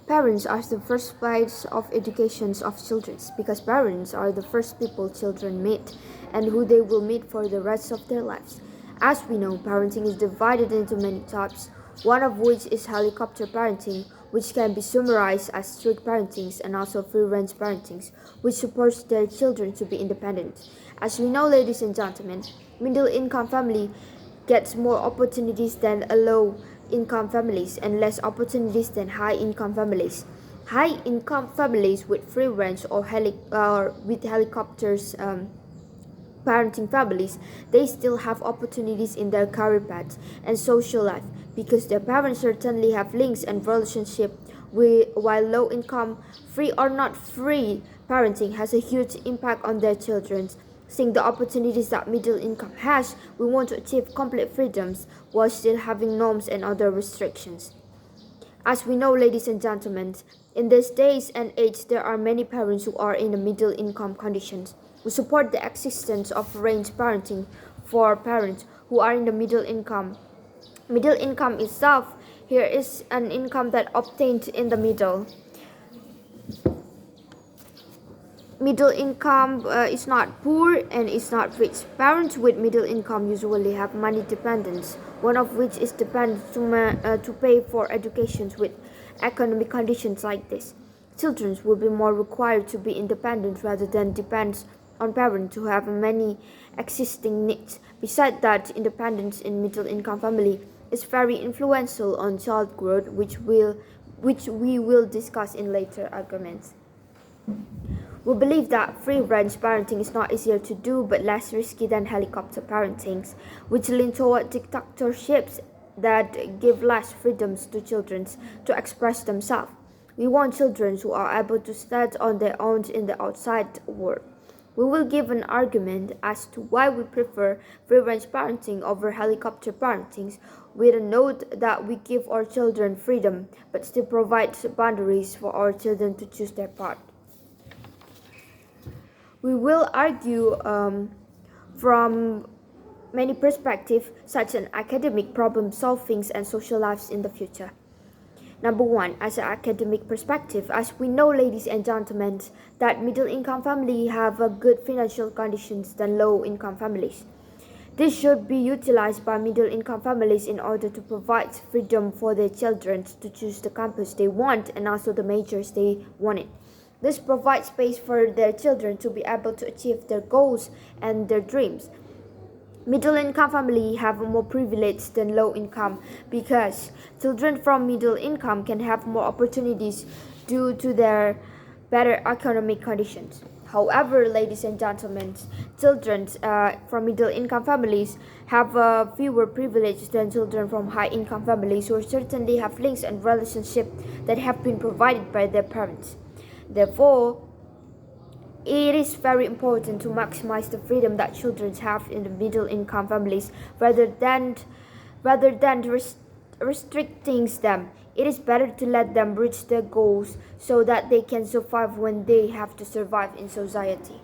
Parents are the first place of education of children because parents are the first people children meet and who they will meet for the rest of their lives. As we know, parenting is divided into many types, one of which is helicopter parenting, which can be summarized as strict parenting and also free-range parenting, which supports their children to be independent. As we know, ladies and gentlemen, middle-income family gets more opportunities than a low-income families and less opportunities than high-income families. High-income families with free range or with helicopters parenting families, they still have opportunities in their career path and social life because their parents certainly have links and relationship while low income, free or not free parenting has a huge impact on their children. Seeing the opportunities that middle income has, we want to achieve complete freedoms while still having norms and other restrictions. As we know, ladies and gentlemen, in this days and age, there are many parents who are in the middle income conditions. We support the existence of range parenting for parents who are in the middle income. Middle income itself here is an income that obtained in the middle. Middle income is not poor and is not rich. Parents with middle income usually have money dependence, one of which is dependent to pay for education with economic conditions like this. Children will be more required to be independent rather than depend on parents who have many existing needs. Besides that, independence in middle income family is very influential on child growth, which we will discuss in later arguments. We believe that free-range parenting is not easier to do but less risky than helicopter parenting, which lean toward dictatorships that give less freedoms to children to express themselves. We want children who are able to stand on their own in the outside world. We will give an argument as to why we prefer free-range parenting over helicopter parenting, with a note that we give our children freedom but still provide boundaries for our children to choose their path. We will argue from many perspectives, such as academic problem solving and social lives in the future. Number one, as an academic perspective, as we know, ladies and gentlemen, that middle-income families have a good financial conditions than low-income families. This should be utilized by middle-income families in order to provide freedom for their children to choose the campus they want and also the majors they wanted. This provides space for their children to be able to achieve their goals and their dreams. Middle-income families have more privilege than low-income because children from middle income can have more opportunities due to their better economic conditions. However, ladies and gentlemen, children from middle-income families have fewer privileges than children from high-income families who certainly have links and relationships that have been provided by their parents. Therefore, it is very important to maximize the freedom that children have in the middle-income families rather than restricting them. It is better to let them reach their goals so that they can survive when they have to survive in society.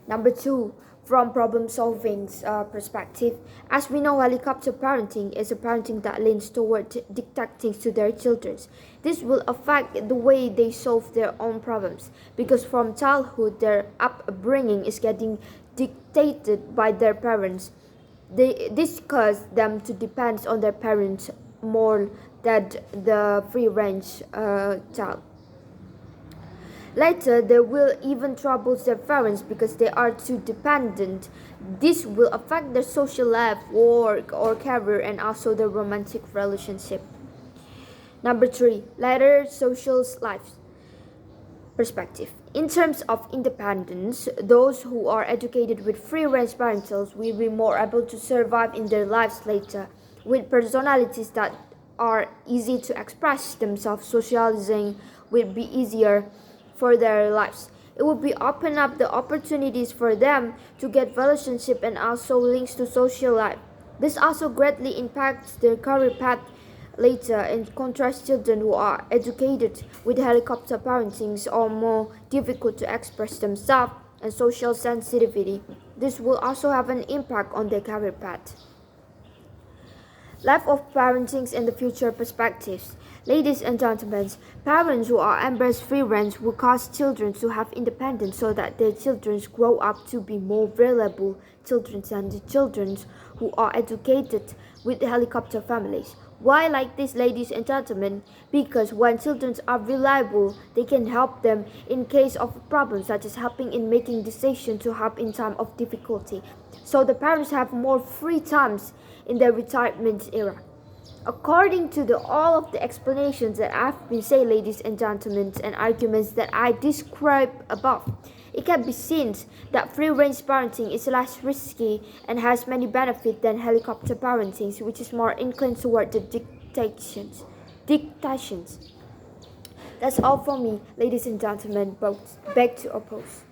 Number two, from problem-solving perspective, as we know, helicopter parenting is a parenting that leans toward dictating to their children. This will affect the way they solve their own problems because from childhood, their upbringing is getting dictated by their parents. This causes them to depend on their parents more than the free-range child. Later, they will even trouble their parents because they are too dependent. This will affect their social life, work, or career, and also their romantic relationship. Number three, later social life perspective. In terms of independence, those who are educated with free-range parentals will be more able to survive in their lives later, with personalities that are easy to express themselves. Socializing will be easier for their lives. It will be open up the opportunities for them to get relationship and also links to social life. This also greatly impacts their career path later. In contrast, children who are educated with helicopter parenting are more difficult to express themselves and social sensitivity. This will also have an impact on their career path. Life of parenting and the future perspectives. Ladies and gentlemen, parents who are embrace free range will cause children to have independence so that their children grow up to be more reliable children than the children who are educated with helicopter families. Why like this, ladies and gentlemen? Because when children are reliable, they can help them in case of problems, such as helping in making decisions to help in time of difficulty. So the parents have more free times in their retirement era. According to all of the explanations that I've been saying, ladies and gentlemen, and arguments that I described above, it can be seen that free-range parenting is less risky and has many benefits than helicopter parenting, which is more inclined toward the dictations. That's all for me, ladies and gentlemen. Both beg to oppose.